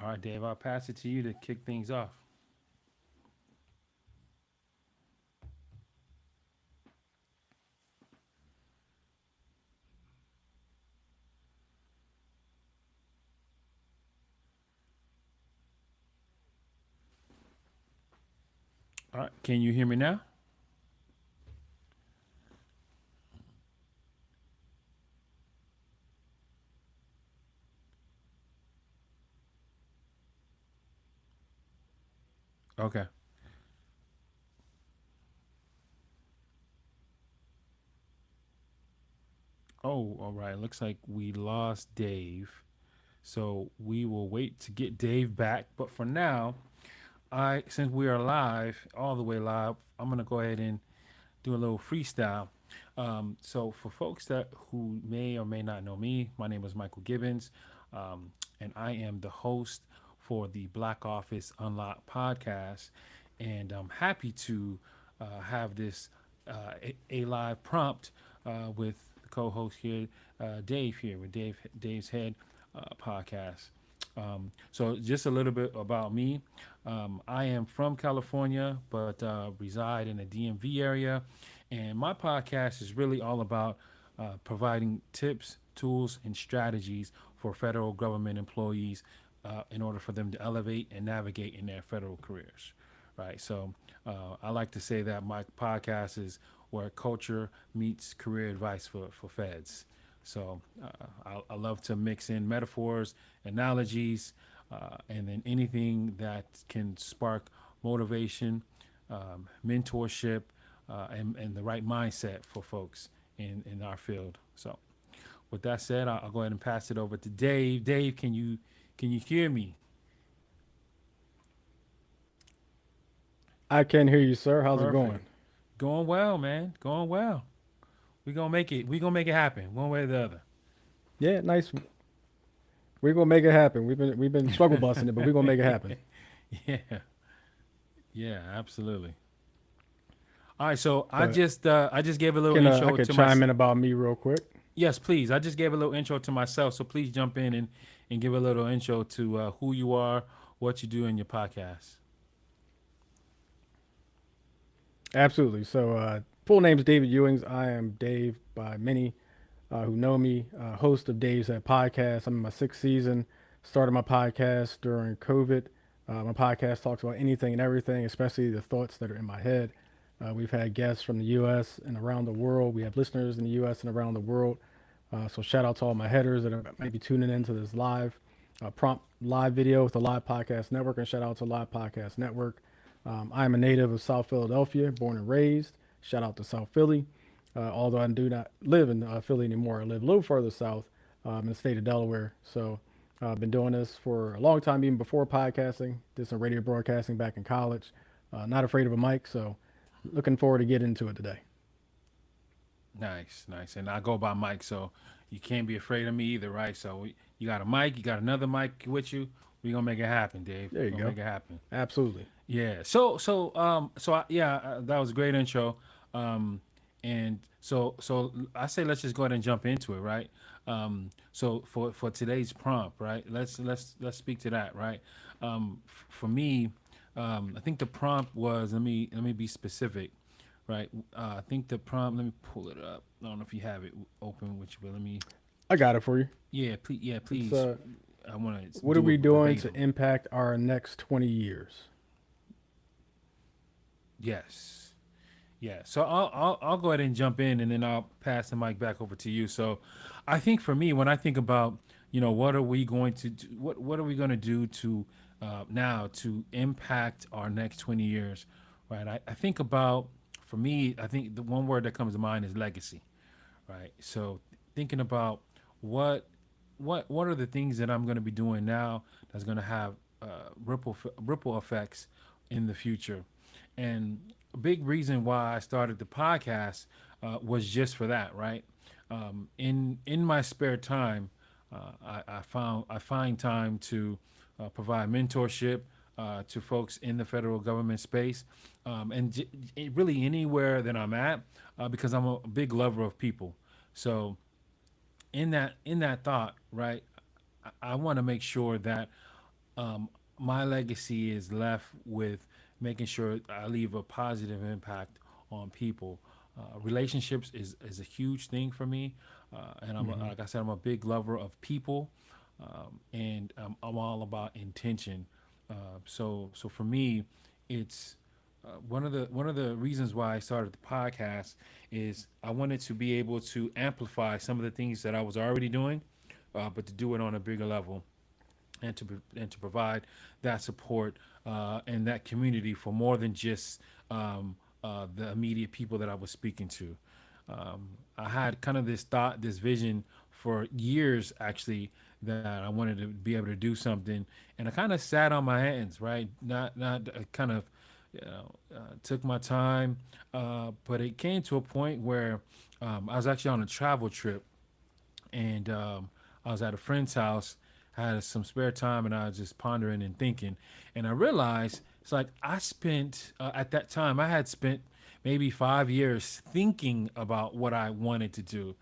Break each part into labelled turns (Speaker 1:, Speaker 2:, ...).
Speaker 1: All right, Dave, I'll pass it to you to kick things off. All right, can you hear me now? Okay. Oh, all right. Looks like we lost Dave. So we will wait to get Dave back. But for now, since we are live, all the way live, I'm gonna go ahead and do a little freestyle. So for folks that who may or may not know me, my name is Michael Gibbons, and I am the host for the Black Office Unlocked podcast, and I'm happy to have this a live prompt with the co-host here, Dave here with Dave's Head podcast. So just a little bit about me. I am from California, but reside in the DMV area, and my podcast is really all about providing tips, tools, and strategies for federal government employees in order for them to elevate and navigate in their federal careers. Right. So I like to say that my podcast is where culture meets career advice for feds. So I love to mix in metaphors, analogies, and then anything that can spark motivation, mentorship, and the right mindset for folks in our field. So, with that said, I'll go ahead and pass it over to Dave. Dave, can you hear me?
Speaker 2: I can hear you, sir. How's it
Speaker 1: Perfect.
Speaker 2: going?
Speaker 1: Going well, man. Going well. We gonna make it. We gonna make it happen one way or the
Speaker 2: Yeah, nice. We're gonna make it happen. We've been struggle busting it, but we're gonna make it
Speaker 1: other.
Speaker 2: happen.
Speaker 1: Yeah. Yeah. Absolutely. All right. So
Speaker 2: But
Speaker 1: I just gave a little
Speaker 2: can I
Speaker 1: intro
Speaker 2: could
Speaker 1: to
Speaker 2: chime
Speaker 1: myself.
Speaker 2: in about me real quick?
Speaker 1: Yes, please. I just gave a little intro to myself, so please jump in and give a little intro to who you are, what you do in your podcast.
Speaker 2: Absolutely. So full name's David Ewings. I am Dave by many who know me. Host of Dave's at Podcast. I'm in my sixth season. Started my podcast during COVID. My podcast talks about anything and everything, especially the thoughts that are in my head. We've had guests from the U.S. and around the world. We have listeners in the U.S. and around the world. So shout out to all my headers that are maybe tuning into this live prompt live video with the Live Podcast Network, and shout out to Live Podcast Network. I'm a native of South Philadelphia, born and raised. Shout out to South Philly. Although I do not live in Philly anymore, I live a little further south in the state of Delaware. So I've been doing this for a long time, even before podcasting. Did some radio broadcasting back in college. Not afraid of a mic, so looking forward to get into it today.
Speaker 1: Nice, nice. And I go by Mike, so you can't be afraid of me either, right? So you got a mic, you got another mic with you. We gonna make it happen, Dave.
Speaker 2: There you
Speaker 1: We're gonna
Speaker 2: go.
Speaker 1: make it happen.
Speaker 2: Absolutely.
Speaker 1: Yeah. That was a great intro. And so I say let's just go ahead and jump into it, right? So for today's prompt, right? Let's speak to that, right? For me, I think the prompt was let me be specific, right? I think the prompt. Let me pull it up. I don't know if you have it open with you, but let me.
Speaker 2: I got it for you.
Speaker 1: Yeah, please. Yeah,
Speaker 2: It's
Speaker 1: please. I want to
Speaker 2: what are
Speaker 1: do
Speaker 2: we
Speaker 1: it
Speaker 2: doing to
Speaker 1: verbatim.
Speaker 2: impact our next 20 years?
Speaker 1: Yes. Yeah, so I'll go ahead and jump in, and then I'll pass the mic back over to you. So, I think for me, when I think about what are we going to do, what are we going to do to now to impact our next 20 years, right? I think about for me, I think the one word that comes to mind is legacy, right? So thinking about what what are the things that I'm going to be doing now that's going to have ripple effects in the future, and a big reason why I started the podcast was just for that, right? In my spare time, I find time to provide mentorship to folks in the federal government space, really anywhere that I'm at, because I'm a big lover of people. So in that thought, right, I want to make sure that um, my legacy is left with making sure I leave a positive impact on people. Relationships is a huge thing for me, and
Speaker 2: Hmm.
Speaker 1: like I said, I'm a big lover of people, and I'm all about intention. So for me, it's one of the reasons why I started the podcast is I wanted to be able to amplify some of the things that I was already doing, but to do it on a bigger level and to provide that support and that community for more than just the immediate people that I was speaking to. I had kind of this thought, this vision for years actually that I wanted to be able to do something, and I kind of sat on my hands, right? Not kind of took my time, but it came to a point where I was actually on a travel trip and I was at a friend's house, had some spare time, and I was just pondering and thinking, and I realized it's like I spent at that time I had spent maybe 5 years thinking about what I wanted to do,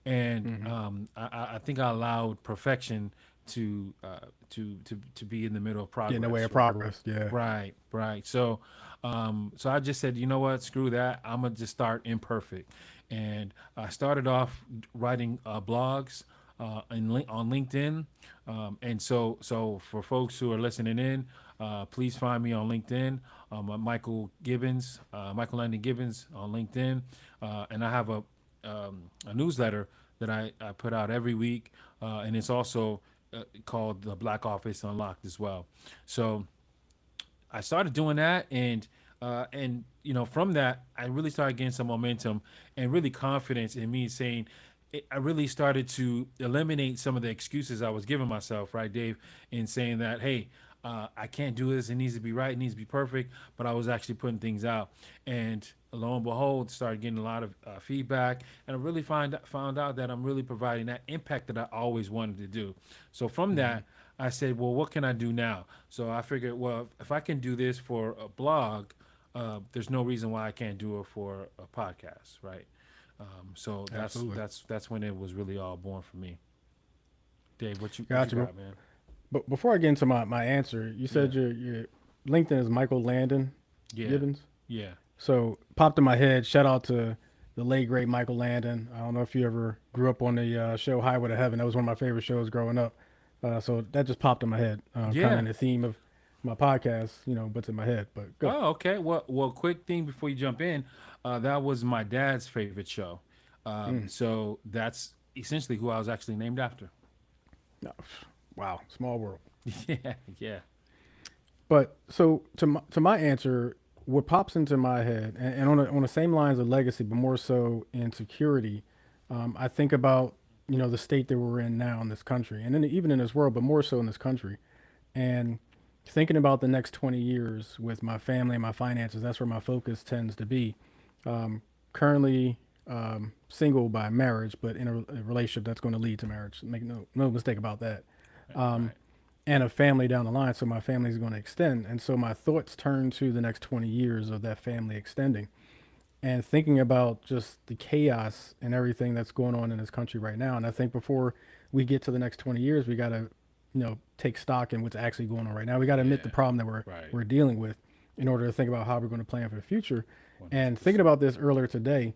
Speaker 1: and
Speaker 2: Hmm.
Speaker 1: I think I allowed perfection to to be in the middle of
Speaker 2: Get in the way
Speaker 1: progress.
Speaker 2: of progress. Yeah.
Speaker 1: Right, right. So I just said, you know what, screw that. I'm gonna just start imperfect, and I started off writing blogs on LinkedIn, and so for folks who are listening in, please find me on LinkedIn. Michael Gibbons, Michael Landon Gibbons on LinkedIn, and I have a newsletter that I put out every week, and it's also called the Black Office Unlocked as well. So I started doing that, and from that I really started getting some momentum and really confidence in me saying I really started to eliminate some of the excuses I was giving myself, right, Dave, in saying that, hey, I can't do this. It needs to be right. It needs to be perfect. But I was actually putting things out, and lo and behold, started getting a lot of feedback, and I really found out that I'm really providing that impact that I always wanted to do. So from
Speaker 2: Hmm.
Speaker 1: that, I said, well, what can I do now? So I figured, well, if I can do this for a blog, there's no reason why I can't do it for a podcast, right? So that's
Speaker 2: Absolutely.
Speaker 1: that's that's when it was really all born for me. Dave, what you
Speaker 2: Gotcha.
Speaker 1: got, man?
Speaker 2: But before I get into my answer, you
Speaker 1: Yeah,
Speaker 2: said your LinkedIn is Michael Landon
Speaker 1: yeah,
Speaker 2: Gibbons.
Speaker 1: yeah.
Speaker 2: So popped in my head. Shout out to the late great Michael Landon. I don't know if you ever grew up on the show Highway to Heaven. That was one of my favorite shows growing up. So that just popped in my head. Kind of
Speaker 1: Yeah.
Speaker 2: in the theme of my podcast, what's in my head. But go.
Speaker 1: Oh, okay. Well, quick thing before you jump in, that was my dad's favorite show.
Speaker 2: Mm.
Speaker 1: So that's essentially who I was actually named after.
Speaker 2: No, wow, small world.
Speaker 1: Yeah, yeah,
Speaker 2: But so to my answer, what pops into my head, and on the same lines of legacy, but more so in security, I think about the state that we're in now in this country, and then even in this world, but more so in this country, and thinking about the next 20 years with my family and my finances. That's where my focus tends to be. Currently single by marriage, but in a relationship that's going to lead to marriage. Make no mistake about that.
Speaker 1: right.
Speaker 2: And a family down the line. So my family is going to extend. And so my thoughts turn to the next 20 years of that family extending and thinking about just the chaos and everything that's going on in this country right now. And I think before we get to the next 20 years, we got to, take stock in what's actually going on right now. We got to admit the
Speaker 1: Yeah,
Speaker 2: problem that we're,
Speaker 1: right.
Speaker 2: we're dealing with in order to think about how we're going to plan for the future.
Speaker 1: One
Speaker 2: And
Speaker 1: hundred
Speaker 2: thinking
Speaker 1: percent.
Speaker 2: about this earlier today,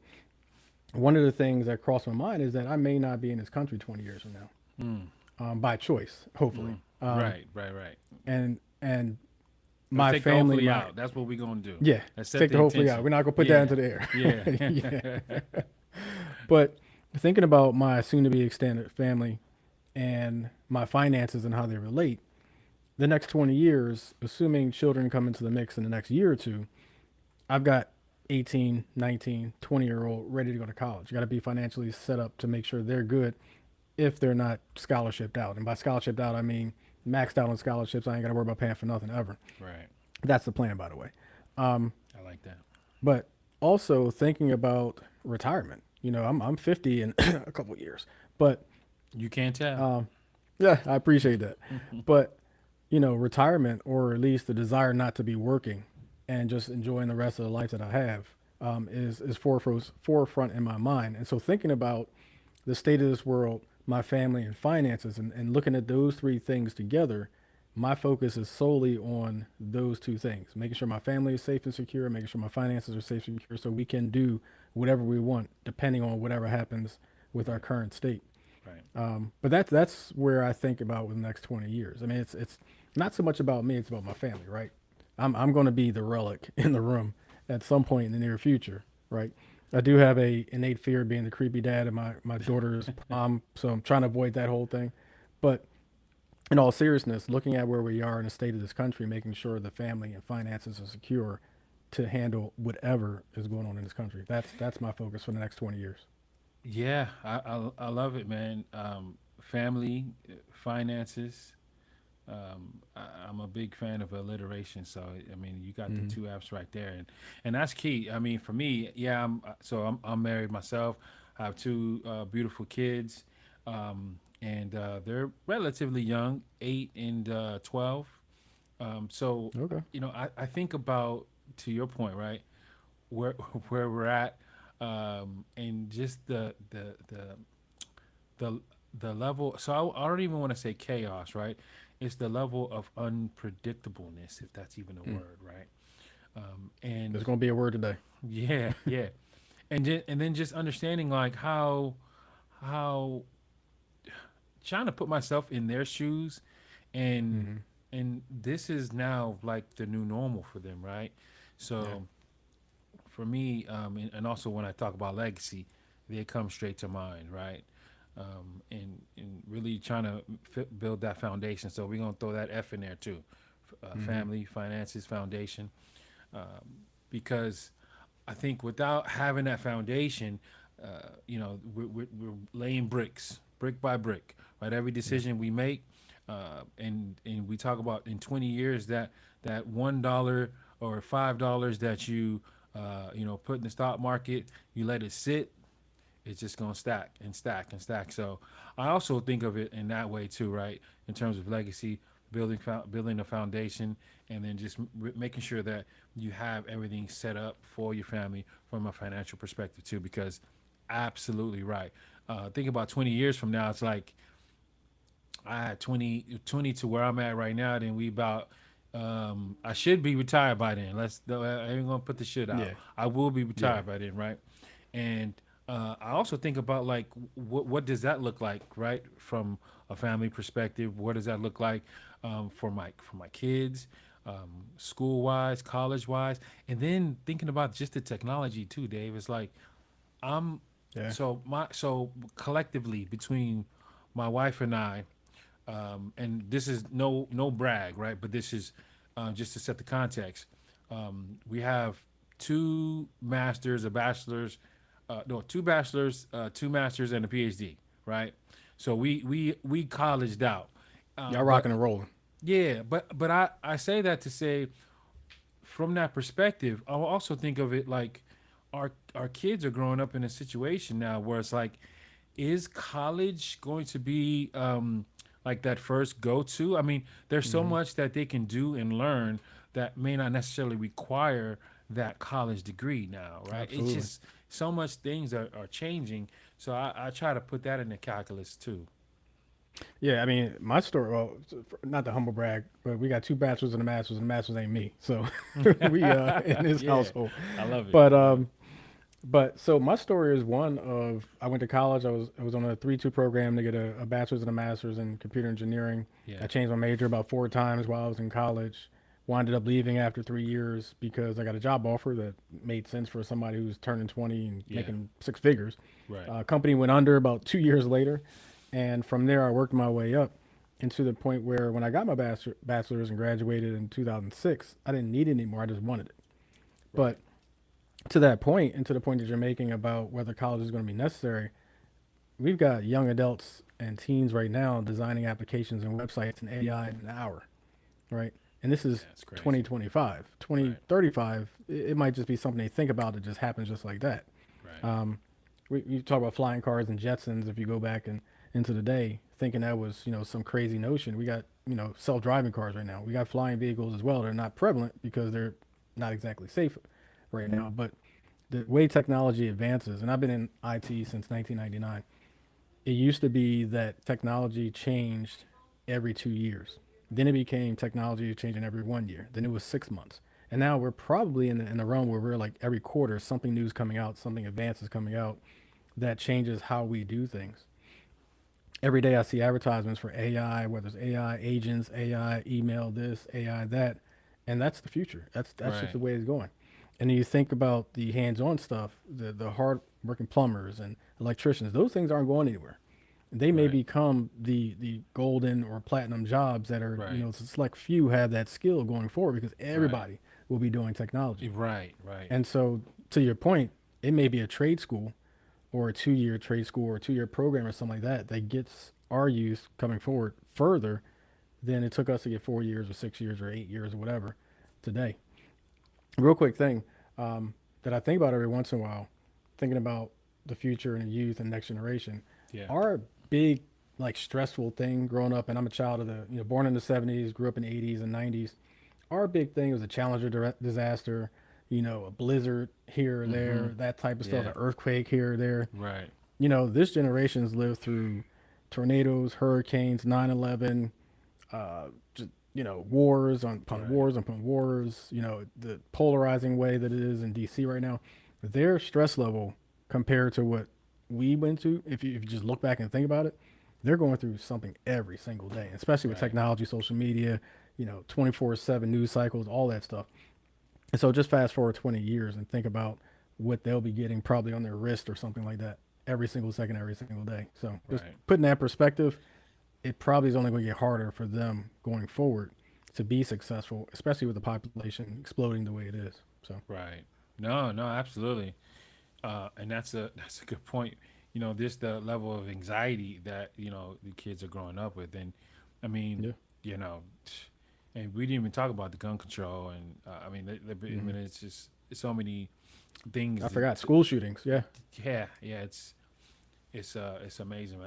Speaker 2: one of the things that crossed my mind is that I may not be in this country 20 years from now,
Speaker 1: Mm,
Speaker 2: by choice, hopefully.
Speaker 1: mm. Right, right, right.
Speaker 2: And
Speaker 1: Let's
Speaker 2: my
Speaker 1: take the
Speaker 2: family,
Speaker 1: hopefully
Speaker 2: my
Speaker 1: out. That's what we're gonna do.
Speaker 2: yeah,
Speaker 1: Let's set
Speaker 2: take
Speaker 1: the
Speaker 2: the hopefully out.
Speaker 1: intention.
Speaker 2: We're not gonna put that
Speaker 1: Yeah,
Speaker 2: into the air.
Speaker 1: yeah,
Speaker 2: Yeah. But thinking about my soon to be extended family and my finances and how they relate, the next 20 years, assuming children come into the mix in the next year or two, I've got 18, 19, 20-year old ready to go to college. You got to be financially set up to make sure they're good if they're not scholarshiped out. And by scholarshiped out, I mean maxed out on scholarships. I ain't got to worry about paying for nothing ever.
Speaker 1: right.
Speaker 2: That's the plan, by the way.
Speaker 1: I like that.
Speaker 2: But also thinking about retirement. I'm 50 in a couple of years, but
Speaker 1: You can't tell.
Speaker 2: yeah, I appreciate that. But retirement, or at least the desire not to be working and just enjoying the rest of the life that I have, is forefront in my mind. And so thinking about the state of this world, my family, and finances, and looking at those three things together my focus is solely on those two things, making sure my family is safe and secure, making sure my finances are safe and secure so we can do whatever we want depending on whatever happens with our
Speaker 1: Right.
Speaker 2: current state.
Speaker 1: Right.
Speaker 2: But that's where I think about with the next 20 years. I mean, it's not so much about me; it's about my family, right? I'm going to be the relic in the room at some point in the near future, right? I do have a innate fear of being the creepy dad at my daughter's prom, so I'm trying to avoid that whole thing. But in all seriousness, looking at where we are in the state of this country, making sure the family and finances are secure to handle whatever is going on in this country. That's my focus for the next 20 years.
Speaker 1: Yeah, I love it, man. Family, finances. I'm a big fan of alliteration, so I mean, you got the
Speaker 2: Mm-hmm.
Speaker 1: two apps right there, and that's key. I mean, for me, yeah, I'm married myself. I have two beautiful kids, and they're relatively young, 8 and 12. So,
Speaker 2: Okay.
Speaker 1: I think about, to your point, right, where where we're at, and just the the level. So I don't even want to say chaos, right? It's the level of unpredictableness, if that's even a
Speaker 2: Mm.
Speaker 1: word, right? And
Speaker 2: There's going to be a word today.
Speaker 1: yeah, yeah, and then just understanding like how trying to put myself in their shoes, and
Speaker 2: Mm-hmm.
Speaker 1: this is now like the new normal for them, right?
Speaker 2: Yeah.
Speaker 1: So for me, and also when I talk about legacy, they come straight to mind, right? And really trying to build that foundation. So we're gonna throw that F in there too,
Speaker 2: Mm-hmm.
Speaker 1: family, finances, foundation, because I think without having that foundation, we're laying bricks, brick by brick, right? Every
Speaker 2: Yeah.
Speaker 1: decision we make, and we talk about in 20 years that $1 or $5 that you put in the stock market, you let it sit, it's just gonna stack and stack and stack. So I also think of it in that way too, right? In terms of legacy, building a foundation, and then just making sure that you have everything set up for your family from a financial perspective too. Because absolutely right. Think about 20 years from now. It's like I had 20 to where I'm at right now. Then we about I should be retired by then. I ain't gonna put the shit out.
Speaker 2: Yeah.
Speaker 1: I will be
Speaker 2: Yeah.
Speaker 1: retired by then, right? And I also think about like what does that look like, right, from a family perspective? What does that look like for my kids, school wise, college wise, and then thinking about just the technology too, Dave. It's like I'm
Speaker 2: Yeah.
Speaker 1: so collectively between my wife and I, and this is no brag, right? But this is just to set the context. We have two masters, a bachelor's, no, two bachelors, two masters, and a PhD, right? So we colleged out,
Speaker 2: Y'all
Speaker 1: but
Speaker 2: rocking and rolling.
Speaker 1: yeah, but I say that to say from that perspective, I'll also think of it like our kids are growing up in a situation now where it's like, is college going to be like that first go to? I mean, there's so
Speaker 2: Mm-hmm.
Speaker 1: much that they can do and learn that may not necessarily require that college degree now, right? It's
Speaker 2: Absolutely.
Speaker 1: just so much things are changing. So I try to put that in the calculus too.
Speaker 2: Yeah, I mean, my story. Well, not the humble brag, but we got two bachelors and a master's, and the master's ain't me. So we in this
Speaker 1: Yeah,
Speaker 2: household.
Speaker 1: I love it.
Speaker 2: But
Speaker 1: I love it.
Speaker 2: so my story is one of I went to college. I was on a 3-2 program to get a bachelor's and a master's in computer engineering. I
Speaker 1: Yeah,
Speaker 2: changed my major about 4 times while I was in college. Winded up leaving after 3 years because I got a job offer that made sense for somebody who's turning 20 and
Speaker 1: yeah,
Speaker 2: making 6 figures.
Speaker 1: right,
Speaker 2: Company went under about 2 years later, and from there I worked my way up into the point where when I got my bachelor's and graduated in 2006, I didn't need it anymore. I just wanted it.
Speaker 1: right.
Speaker 2: But to that point, and to the point that you're making about whether college is going to be necessary, we've got young adults and teens right now designing applications and websites in AI in an hour, right? And this is
Speaker 1: Yeah, it's crazy.
Speaker 2: 2025.
Speaker 1: Right,
Speaker 2: 2035, it might just be something they think about that just happens just like that.
Speaker 1: right.
Speaker 2: We talk about flying cars and Jetsons. If you go back and into the day, thinking that was some crazy notion, we got self-driving cars right now. We got flying vehicles as well. They're not prevalent because they're not exactly safe right now. But the way technology advances, and I've been in IT since 1999. It used to be that technology changed every 2 years. Then it became technology changing every 1 year. Then it was 6 months. And now we're probably in the realm where we're like every quarter, something new's coming out, something advanced is coming out that changes how we do things. Every day I see advertisements for AI, whether it's AI agents, AI email this, AI that, and that's the future. That's just
Speaker 1: Right.
Speaker 2: the way it's going. And then you think about the hands-on stuff, the hard working plumbers and electricians, those things aren't going anywhere. They may
Speaker 1: Right.
Speaker 2: become the golden or platinum jobs that are,
Speaker 1: Right.
Speaker 2: select few have that skill going forward because
Speaker 1: Right.
Speaker 2: everybody will be doing technology.
Speaker 1: Right. Right.
Speaker 2: And so, to your point, it may be a trade school or a 2 year trade school or a 2 year program or something like that that gets our youth coming forward further than it took us to get 4 years or 6 years or 8 years or whatever today. Real quick thing that I think about every once in a while, thinking about the future and the youth and next generation,
Speaker 1: Yeah.
Speaker 2: our big like stressful thing growing up, and I'm a child of the born in the '70s, grew up in the '80s and '90s. Our big thing was a Challenger disaster, a blizzard here or
Speaker 1: Mm-hmm.
Speaker 2: there, that type of stuff,
Speaker 1: Yeah.
Speaker 2: an earthquake here or there.
Speaker 1: Right.
Speaker 2: This generation's lived through tornadoes, hurricanes, 9/11, just, wars on upon
Speaker 1: Right.
Speaker 2: wars upon wars, the polarizing way that it is in DC right now. Their stress level compared to what we went to, if you just look back and think about it, they're going through something every single day, especially with
Speaker 1: Right.
Speaker 2: technology, social media, 24/7 news cycles, all that stuff. And so just fast forward 20 years and think about what they'll be getting probably on their wrist or something like that every single second, every single day. So just
Speaker 1: Right.
Speaker 2: putting that perspective, it probably is only going to get harder for them going forward to be successful, especially with the population exploding the way it is. So
Speaker 1: Right. No. No. Absolutely. And that's a good point. This the level of anxiety that the kids are growing up with, and I mean,
Speaker 2: yeah,
Speaker 1: you know, and we didn't even talk about the gun control, and I mean, I
Speaker 2: hmm
Speaker 1: mean, it's just it's so many things.
Speaker 2: I forgot school shootings. Yeah,
Speaker 1: Yeah. Yeah. It's amazing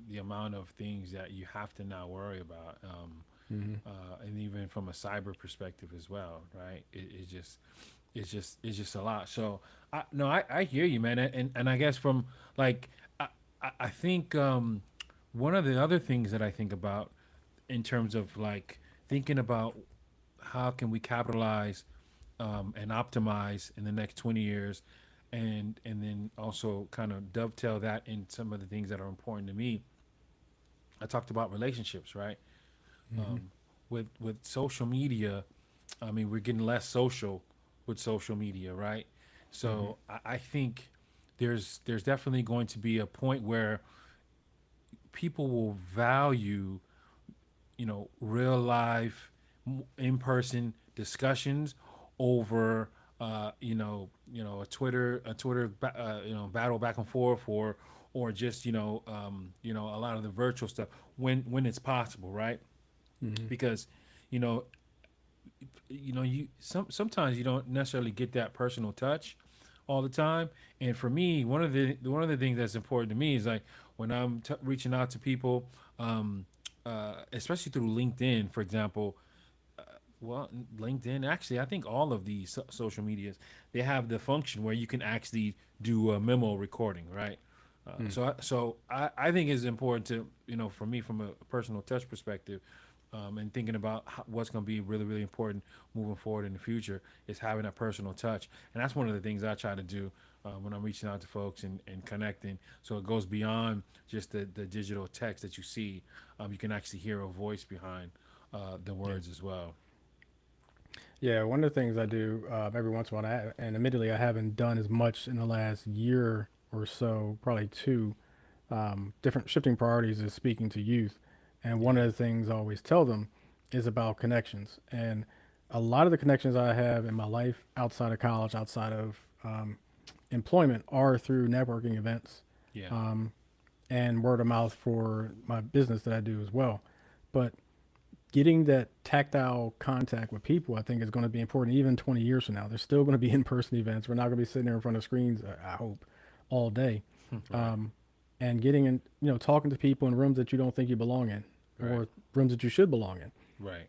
Speaker 1: the amount of things that you have to now worry about,
Speaker 2: hmm
Speaker 1: and even from a cyber perspective as well, right? It's just a lot. So I hear you, man, and I guess from like I think one of the other things that I think about in terms of like thinking about how can we capitalize and optimize in the next 20 years, and then also kind of dovetail that in some of the things that are important to me. I talked about relationships, right?
Speaker 2: hmm
Speaker 1: With social media, I mean, we're getting less social with social media, right?
Speaker 2: hmm
Speaker 1: So I think there's definitely going to be a point where people will value, real life, in person discussions over, a Twitter battle back and forth, or just a lot of the virtual stuff when it's possible, right?
Speaker 2: hmm
Speaker 1: Because you know sometimes you don't necessarily get that personal touch all the time. And for me, one of the things that's important to me is like when I'm reaching out to people, especially through LinkedIn, for example. Well, LinkedIn, actually, I think all of these social medias, they have the function where you can actually do a memo recording, right? So I think it's important to, for me, from a personal touch perspective, and thinking about what's going to be really, really important moving forward in the future is having that personal touch. And that's one of the things I try to do when I'm reaching out to folks and connecting. So it goes beyond just the digital text that you see. You can actually hear a voice behind the
Speaker 2: yeah.
Speaker 1: words as well.
Speaker 2: Yeah, one of the things I do every once in a while, and admittedly I haven't done as much in the last year or so, probably two, different shifting priorities is speaking to youth. And one
Speaker 1: Yeah.
Speaker 2: of the things I always tell them is about connections. And a lot of the connections I have in my life outside of college, outside of employment, are through networking events
Speaker 1: Yeah.
Speaker 2: um, and word of mouth for my business that I do as well. But getting that tactile contact with people, I think, is going to be important even 20 years from now. There's still going to be in person events. We're not going to be sitting there in front of screens, I hope, all day.
Speaker 1: Right.
Speaker 2: And getting in, talking to people in rooms that you don't think you belong in
Speaker 1: Right.
Speaker 2: or rooms that you should belong in.
Speaker 1: Right.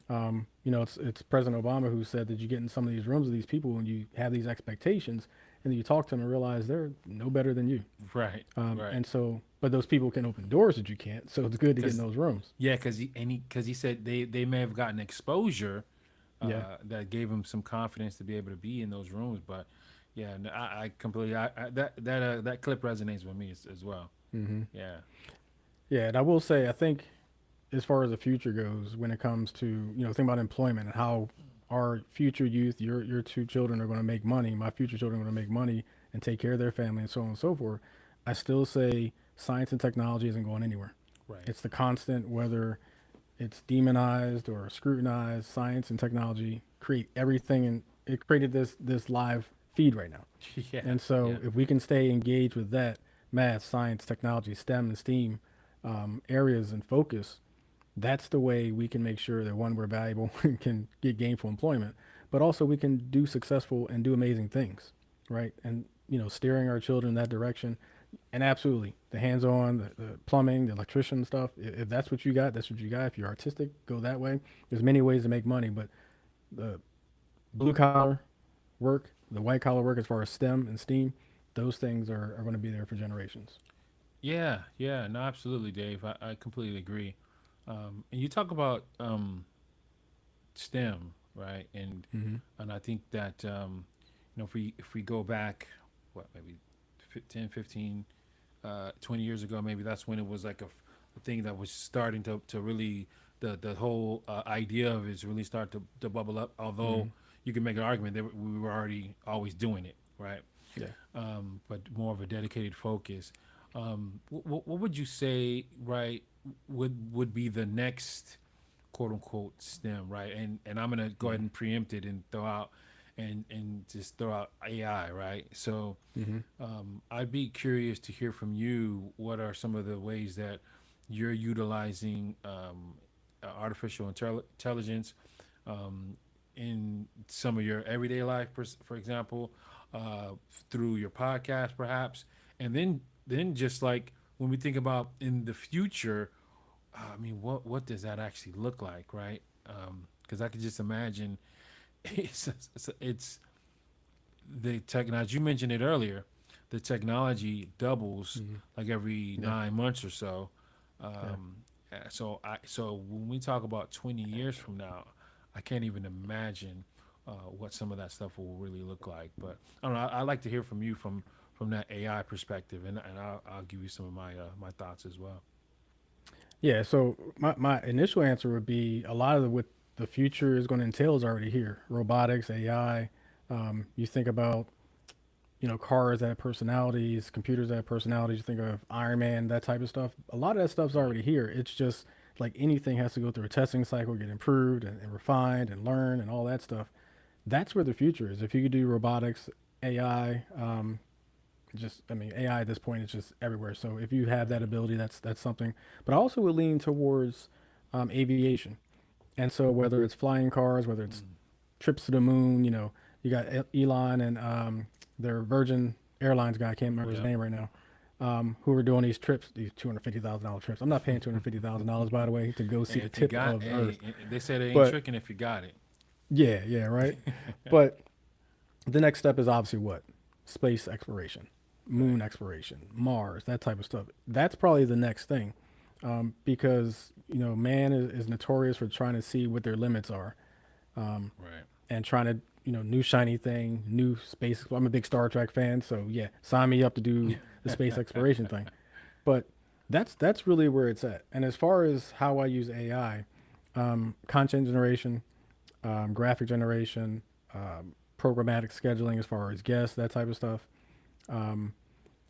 Speaker 2: It's President Obama who said that you get in some of these rooms with these people and you have these expectations, and then you talk to them and realize they're no better than you.
Speaker 1: Right, right.
Speaker 2: And so, but those people can open doors that you can't. So it's good to get in
Speaker 1: Because
Speaker 2: those rooms.
Speaker 1: yeah, because he said they may have gotten exposure
Speaker 2: Yeah.
Speaker 1: that gave him some confidence to be able to be in those rooms. But yeah, no, I completely that clip resonates with me as well. Yeah,
Speaker 2: Yeah. And I will say, I think as far as the future goes, when it comes to, think about employment and how our future youth, your two children are going to make money, my future children are going to make money and take care of their family and so on and so forth. I still say science and technology isn't going anywhere.
Speaker 1: right.
Speaker 2: It's the constant, whether it's demonized or scrutinized, science and technology create everything, and it created this live feed right now.
Speaker 1: Yeah,
Speaker 2: And so
Speaker 1: yeah,
Speaker 2: if we can stay engaged with that math, science, technology, STEM and STEAM areas and focus, that's the way we can make sure that one, we're valuable and can get gainful employment, but also we can do successful and do amazing things, right? And steering our children in that direction. And absolutely, the hands-on, the plumbing, the electrician stuff. If that's what you got, that's what you got. If you're artistic, go that way. There's many ways to make money, but the blue collar work, the white collar work, as far as STEM and STEAM, those things are going to be there for generations.
Speaker 1: yeah, yeah. No, absolutely, Dave. I completely agree. And you talk about STEM, right?
Speaker 2: Hmm.
Speaker 1: And I think that if we go back, what, maybe 10, 15, 20 years ago, maybe that's when it was like a thing that was starting to really the whole idea of it really start to bubble up. Although
Speaker 2: Hmm.
Speaker 1: you can make an argument that we were already always doing it, right?
Speaker 2: Yeah.
Speaker 1: But more of a dedicated focus. What would you say, right? Would be the next quote unquote STEM, right? And I'm gonna go ahead
Speaker 2: Hmm.
Speaker 1: and preempt it and throw out and just throw out AI, right? So
Speaker 2: Hmm.
Speaker 1: I'd be curious to hear from you. What are some of the ways that you're utilizing artificial intelligence um, in some of your everyday life, for example, uh, through your podcast, perhaps, and then just like when we think about in the future, I mean, what does that actually look like, right? Because I could just imagine it's the technology. You mentioned it earlier. The technology doubles
Speaker 2: Hmm.
Speaker 1: like every
Speaker 2: Yeah.
Speaker 1: 9 months or so.
Speaker 2: Yeah.
Speaker 1: So when we talk about 20 years from now, I can't even imagine what some of that stuff will really look like. But I don't know. I like to hear from you from that AI perspective, and I'll give you some of my thoughts as well.
Speaker 2: Yeah. So my initial answer would be a lot of what the future is going to entail is already here. Robotics, AI. You think about cars that have personalities, computers that have personalities. You think of Iron Man, that type of stuff. A lot of that stuff's
Speaker 1: Right.
Speaker 2: already here. It's just like anything has to go through a testing cycle, get improved and refined and learn and all that stuff. That's where the future is. If you could do robotics, AI, just I mean AI at this point is just everywhere. So if you have that
Speaker 1: Right.
Speaker 2: ability, that's something. But I also would lean towards aviation. And so whether it's flying cars, whether it's
Speaker 1: Mm.
Speaker 2: trips to the moon, you got Elon and their Virgin Airlines guy, I can't remember his
Speaker 1: Yep.
Speaker 2: name right now, who are doing these trips, these $250,000 trips. I'm not paying $250,000, by the way, to go see
Speaker 1: Hey,
Speaker 2: the
Speaker 1: if you
Speaker 2: tip
Speaker 1: got,
Speaker 2: of the Earth.
Speaker 1: they say they ain't
Speaker 2: But
Speaker 1: tricking if you got it.
Speaker 2: yeah, yeah, right. But the next step is obviously what? Space exploration,
Speaker 1: Right.
Speaker 2: moon exploration, Mars, that type of stuff. That's probably the next thing, because man is notorious for trying to see what their limits are, um,
Speaker 1: Right.
Speaker 2: and trying to new shiny thing, new space. I'm a big Star Trek fan, so yeah, sign me up to do the space exploration thing. But that's really where it's at. And as far as how I use AI, content generation, graphic generation, programmatic scheduling, as far as guests, that type of stuff. Um,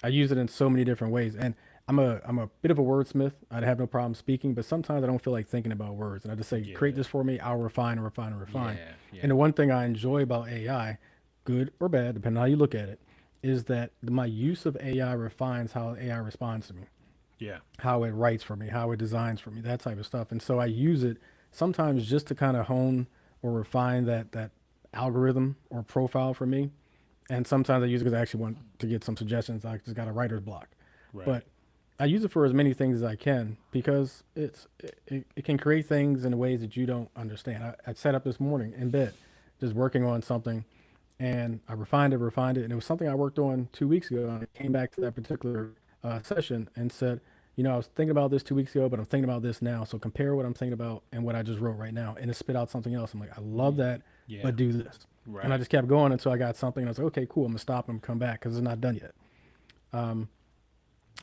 Speaker 2: I use it in so many different ways, and I'm a bit of a wordsmith. I have no problem speaking, but sometimes I don't feel like thinking about words, and I just say, create
Speaker 1: Yeah.
Speaker 2: this for me. I'll refine and refine and refine.
Speaker 1: Yeah.
Speaker 2: And the
Speaker 1: Yeah.
Speaker 2: one thing I enjoy about AI, good or bad, depending on how you look at it, is that my use of AI refines how AI responds to me,
Speaker 1: Yeah.
Speaker 2: how it writes for me, how it designs for me, that type of stuff. And so I use it sometimes just to kind of hone or refine that algorithm or profile for me. And sometimes I use it because I actually want to get some suggestions. I just got a writer's block, but
Speaker 1: Right.
Speaker 2: I use it for as many things as I can because it can create things in ways that you don't understand. I sat up this morning in bed, just working on something, and I refined it, and it was something I worked on 2 weeks ago. And I came back to that particular session and said, I was thinking about this 2 weeks ago, but I'm thinking about this now. So compare what I'm thinking about and what I just wrote right now, and it spit out something else. I'm like, I love
Speaker 1: Yeah.
Speaker 2: that,
Speaker 1: Yeah.
Speaker 2: but do this. And I
Speaker 1: Right.
Speaker 2: just kept going until I got something. And I was like, okay, cool. I'm gonna stop and come back because it's not done yet. Um,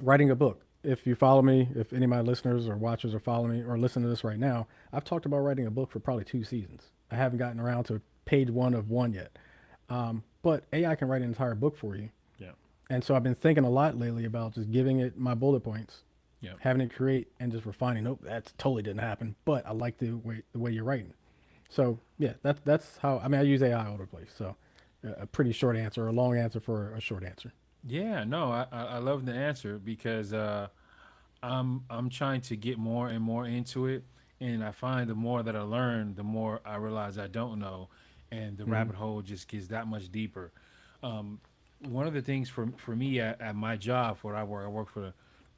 Speaker 2: Writing a book. If you follow me, if any of my listeners or watchers are following me or listening to this right now, I've talked about writing a book for probably 2 seasons. I haven't gotten around to page one of one yet. But AI can write an entire book for you.
Speaker 1: Yeah.
Speaker 2: And so I've been thinking a lot lately about just giving it my bullet points,
Speaker 1: Yeah.
Speaker 2: having it create and just refining. Nope, that totally didn't happen. But I like the way you're writing. So yeah, that's how. I mean, I use AI all over the place. So a pretty short answer, or a long answer for a short answer.
Speaker 1: Yeah. No, I love the answer because I'm trying to get more and more into it, and I find the more that I learn, the more I realize I don't know, and the
Speaker 2: Mm-hmm.
Speaker 1: rabbit hole just gets that much deeper. Um, One of the things for me at my job where I work for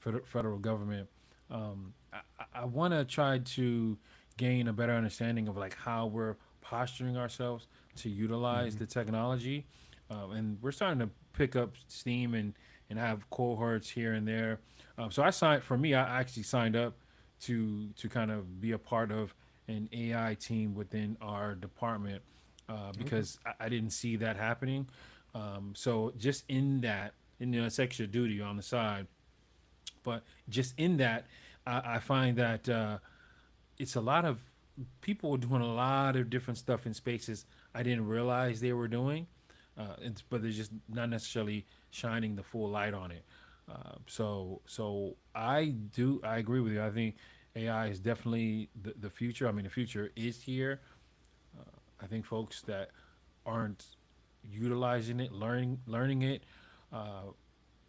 Speaker 1: the federal government. I want to try to gain a better understanding of like how we're posturing ourselves to utilize
Speaker 2: Mm-hmm.
Speaker 1: the technology, and we're starting to pick up steam and have cohorts here and there. So I signed for me. I actually signed up to kind of be a part of an AI team within our department
Speaker 2: Okay.
Speaker 1: because I didn't see that happening. So just in that, it's extra duty on the side, but just in that, I find that it's a lot of people doing a lot of different stuff in spaces I didn't realize they were doing, but they're just not necessarily shining the full light on it. So I agree with you. I think AI is definitely the future. I mean, the future is here. I think folks that aren't utilizing it, learning it, uh,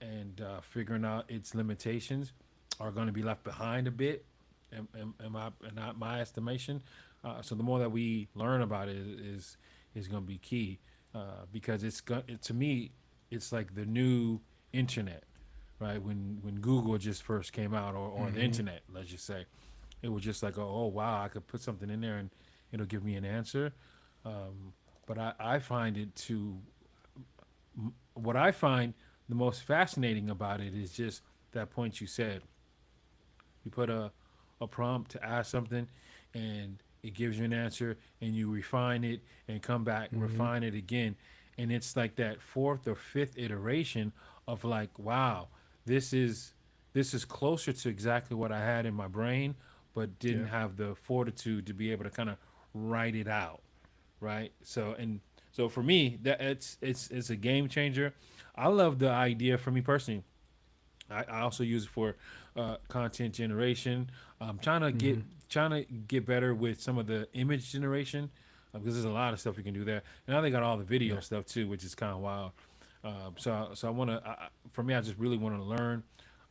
Speaker 1: and figuring out its limitations are going to be left behind a bit, in my estimation. So the more that we learn about it is going to be key because to me it's like the new internet, right? When Google just first came out, or the
Speaker 2: Mm-hmm.
Speaker 1: internet, let's just say, it was just like, oh wow, I could put something in there and it'll give me an answer. Um, but I find it to what I find the most fascinating about it is just that point you said. You put a prompt to ask something, and it gives you an answer, and you refine it and come back,
Speaker 2: Mm-hmm.
Speaker 1: refine it again. And it's like that fourth or fifth iteration of like, wow, this is this is closer to exactly what I had in my brain, but didn't
Speaker 2: Yeah.
Speaker 1: have the fortitude to be able to kind of write it out, right? So for me, that it's a game changer. I love the idea for me personally. I also use it for content generation. I'm
Speaker 2: Mm-hmm.
Speaker 1: trying to get better with some of the image generation because there's a lot of stuff you can do there. And now they got all the video
Speaker 2: Yeah.
Speaker 1: stuff too, which is kind of wild. So I want to. For me, I just really want to learn.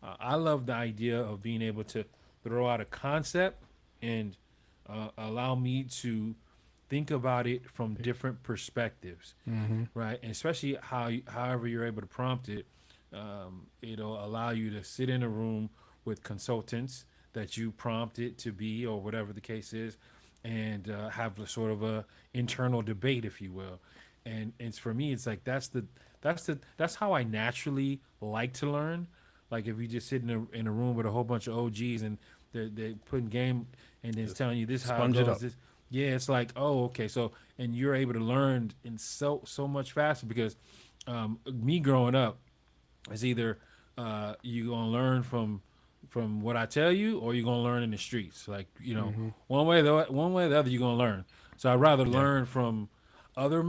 Speaker 1: I love the idea of being able to throw out a concept and allow me to think about it from different perspectives,
Speaker 2: Mm-hmm.
Speaker 1: right? And especially however you're able to prompt it, it'll allow you to sit in a room with consultants that you prompt it to be, or whatever the case is, and have a sort of a internal debate, if you will. And it's for me, it's like that's how I naturally like to learn. Like if you just sit in a room with a whole bunch of OGs and they're putting game and it's
Speaker 2: Just
Speaker 1: telling you this how it
Speaker 2: sponge it
Speaker 1: goes.
Speaker 2: up.
Speaker 1: This yeah, it's like, oh, okay. So and you're able to learn in so much faster because me growing up, it's either you gonna learn from what I tell you, or you're gonna learn in the streets. Like
Speaker 2: Mm-hmm.
Speaker 1: one way or the other, you're gonna learn. So I'd rather
Speaker 2: Yeah.
Speaker 1: learn from other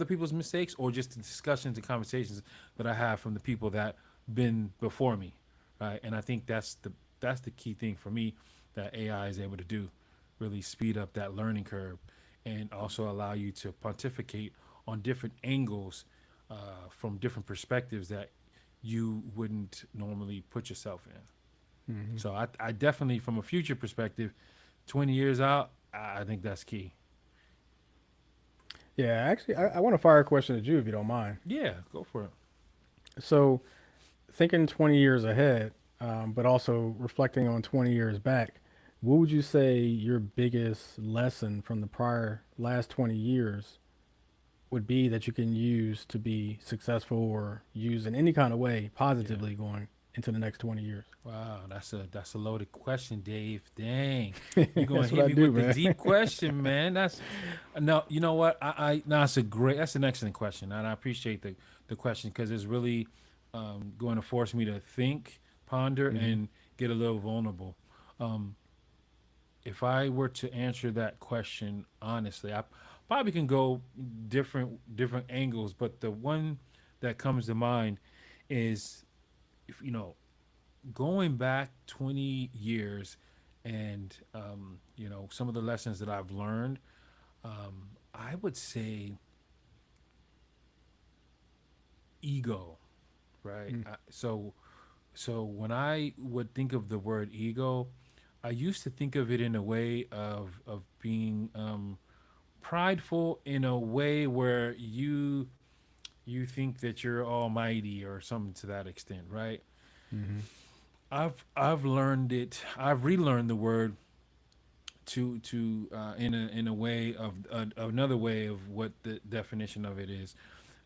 Speaker 1: people's mistakes, or just the discussions and conversations that I have from the people that been before me, right? And I think that's the key thing for me that AI is able to do, really speed up that learning curve, and also allow you to pontificate on different angles from different perspectives that you wouldn't normally put yourself in.
Speaker 2: Mm-hmm.
Speaker 1: So I definitely, from a future perspective, 20 years out, I think that's key.
Speaker 2: Yeah. Actually, I want to fire a question at you if you don't mind.
Speaker 1: Yeah, go for it.
Speaker 2: So thinking 20 years ahead, but also reflecting on 20 years back, what would you say your biggest lesson from the prior last 20 years would be that you can use to be successful or use in any kind of way
Speaker 1: Yeah.
Speaker 2: positively going into the next 20 years?
Speaker 1: Wow, that's a loaded question, Dave. Dang, you gonna
Speaker 2: That's what
Speaker 1: hit
Speaker 2: I
Speaker 1: me
Speaker 2: do,
Speaker 1: with the
Speaker 2: man.
Speaker 1: deep question, man. That's no, you know what? I no, that's an excellent question, and I appreciate the question because it's really going to force me to think, ponder,
Speaker 2: Hmm.
Speaker 1: and get a little vulnerable. Um, if I were to answer that question honestly, I probably can go different angles, but the one that comes to mind is if going back 20 years and some of the lessons that I've learned, I would say ego, right? So when I would think of the word ego, I used to think of it in a way of being prideful in a way where you think that you're almighty or something to that extent, right?
Speaker 2: Hmm.
Speaker 1: I've learned it. I've relearned the word to in a way of another way of what the definition of it is,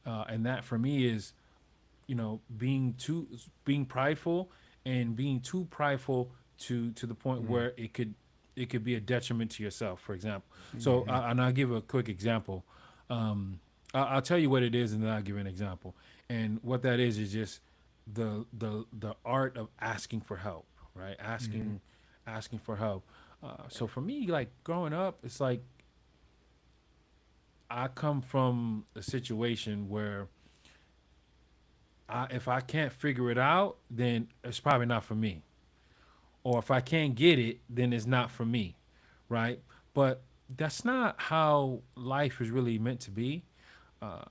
Speaker 1: and that for me is being prideful and being too prideful to the point
Speaker 2: Hmm.
Speaker 1: where it could be a detriment to yourself, for example. So
Speaker 2: Hmm.
Speaker 1: and I'll give a quick example. I'll tell you what it is, and then I'll give an example. And what that is just the art of asking for help, right?
Speaker 2: Hmm.
Speaker 1: Asking for help. So for me, like growing up, it's like I come from a situation where if I can't figure it out, then it's probably not for me. Or if I can't get it, then it's not for me, right? But that's not how life is really meant to be,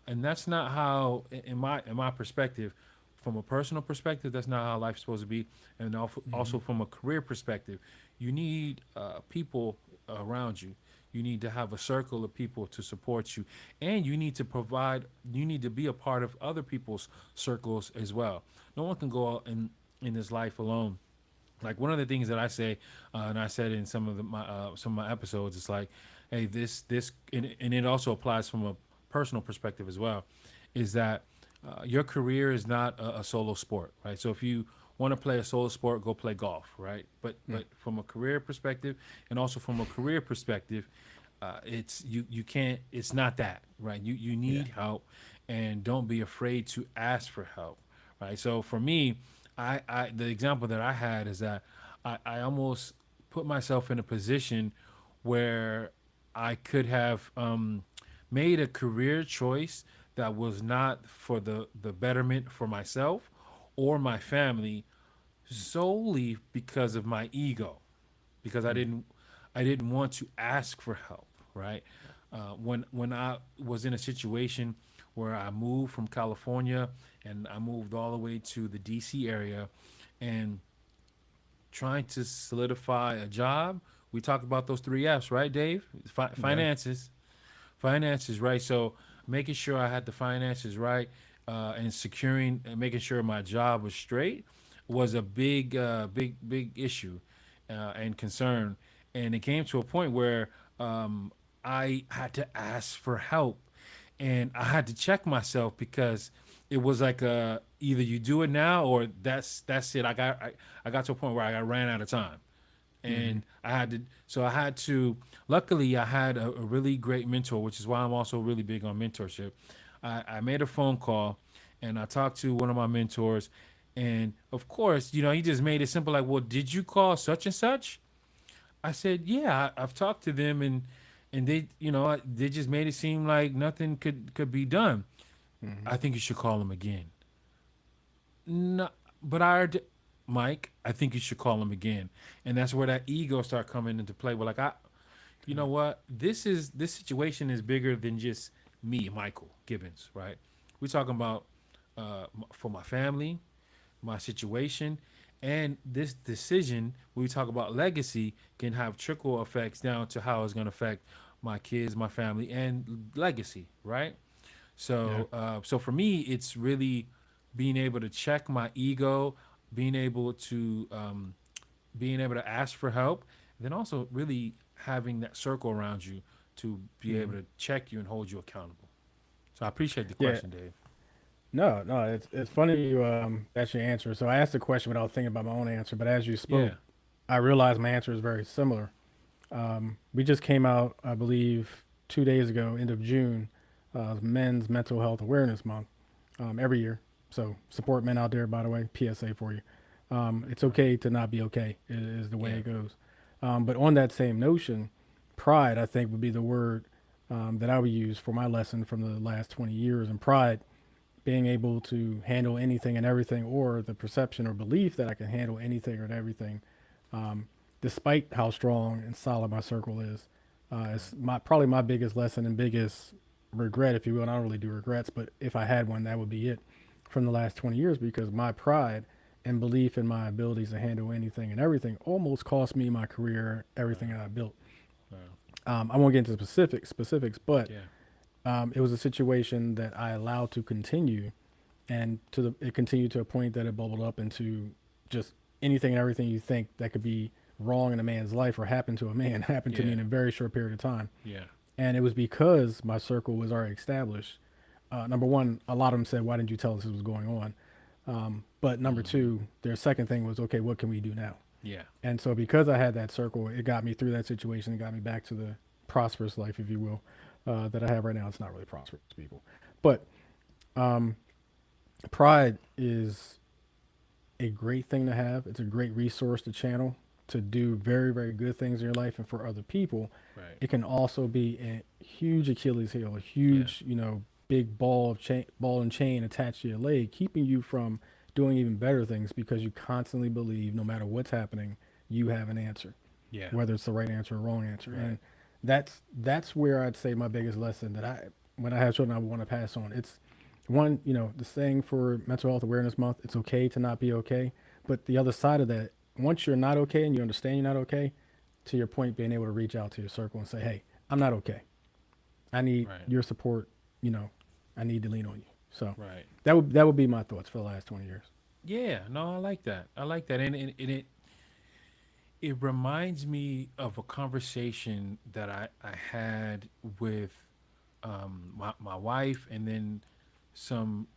Speaker 1: and that's not how, in my perspective, from a personal perspective, that's not how life's supposed to be, and also
Speaker 2: Hmm.
Speaker 1: from a career perspective, you need people around you. You need to have a circle of people to support you, and you need to provide. You need to be a part of other people's circles as well. No one can go out in this life alone. Like one of the things that I say, and I said in some of my episodes, it's like, hey, and it also applies from a personal perspective as well, is that your career is not a solo sport, right? So if you want to play a solo sport, go play golf, right? But from a career perspective, and also from a career perspective, it's you can't. It's not that, right? You
Speaker 2: Yeah.
Speaker 1: need help, and don't be afraid to ask for help, right? So for me, I the example that I had is that I almost put myself in a position where I could have made a career choice that was not for the betterment for myself or my family, solely because of my ego, because I didn't want to ask for help, right? When I was in a situation where I moved from California and I moved all the way to the DC area and trying to solidify a job, we talked about those three F's, right, Dave?
Speaker 2: Yeah.
Speaker 1: Finances, right? So making sure I had the finances right, and securing and making sure my job was straight was a big issue and concern. And it came to a point where I had to ask for help, and I had to check myself because it was like either you do it now or that's it. I got to a point where I ran out of time,
Speaker 2: Hmm.
Speaker 1: and I had to luckily I had a really great mentor, which is why I'm also really big on mentorship. I made a phone call and I talked to one of my mentors, and of course, he just made it simple, like, well, did you call such and such? I said, yeah, I've talked to them, and they just made it seem like nothing could be done.
Speaker 2: Hmm.
Speaker 1: I think you should call them again. No, but I already, Mike, I think you should call him again, and that's where that ego start coming into play. Well, like you know what? This situation is bigger than just me, Michael Gibbons, right? We're talking about for my family, my situation, and this decision. When we talk about legacy, can have trickle effects down to how it's going to affect my kids, my family, and legacy, right?
Speaker 2: Yeah.
Speaker 1: So for me, it's really being able to check my ego, being able to ask for help, and then also really having that circle around you to be able
Speaker 2: Hmm.
Speaker 1: to check you and hold you accountable. So I appreciate the
Speaker 2: Yeah.
Speaker 1: question, Dave.
Speaker 2: No, no, it's funny you that's your answer. So I asked the question without thinking about my own answer, but as you spoke,
Speaker 1: Yeah.
Speaker 2: I realized my answer is very similar. We just came out, I believe, 2 days ago, end of June, Men's Mental Health Awareness Month, every year. So support men out there, by the way. PSA for you. It's
Speaker 1: Right.
Speaker 2: okay to not be okay, is the way
Speaker 1: Yeah.
Speaker 2: it goes. But on that same notion, pride, I think, would be the word that I would use for my lesson from the last 20 years. And pride, being able to handle anything and everything, or the perception or belief that I can handle anything or everything, despite how strong and solid my circle is. It's
Speaker 1: Right.
Speaker 2: my probably my biggest lesson and biggest regret, if you will. And I don't really do regrets, but if I had one, that would be it from the last 20 years, because my pride and belief in my abilities to handle anything and everything almost cost me my career, everything
Speaker 1: Right.
Speaker 2: that I built.
Speaker 1: Right.
Speaker 2: I won't get into specifics, but
Speaker 1: Yeah.
Speaker 2: it was a situation that I allowed to continue, and it continued to a point that it bubbled up into just anything and everything you think that could be wrong in a man's life or happen to a man happened to me
Speaker 1: Yeah.
Speaker 2: in a very short period of time.
Speaker 1: Yeah.
Speaker 2: And it was because my circle was already established. Number one, a lot of them said, "Why didn't you tell us this was going on?" But number
Speaker 1: Mm-hmm.
Speaker 2: two, their second thing was, "Okay, what can we do now?"
Speaker 1: Yeah.
Speaker 2: And so because I had that circle, it got me through that situation and got me back to the prosperous life, if you will, that I have right now. It's not really prosperous, people, but pride is a great thing to have. It's a great resource to channel to do very, very good things in your life and for other people.
Speaker 1: Right.
Speaker 2: It can also be a huge Achilles heel, a
Speaker 1: Yeah.
Speaker 2: huge, big ball and chain attached to your leg, keeping you from doing even better things because you constantly believe no matter what's happening, you have an answer,
Speaker 1: Yeah.
Speaker 2: whether it's the right answer or wrong answer.
Speaker 1: Right.
Speaker 2: And that's where I'd say my biggest lesson that when I have children, I want to pass on. It's one, the saying for Mental Health Awareness Month, it's okay to not be okay. But the other side of that, once you're not okay and you understand you're not okay, to your point, being able to reach out to your circle and say, hey, I'm not okay. I need
Speaker 1: Right.
Speaker 2: your support. You know, I need to lean on you. So
Speaker 1: Right.
Speaker 2: that would be my thoughts for the last 20 years.
Speaker 1: Yeah. No, I like that. I like that, and it reminds me of a conversation that I had with my wife, and then some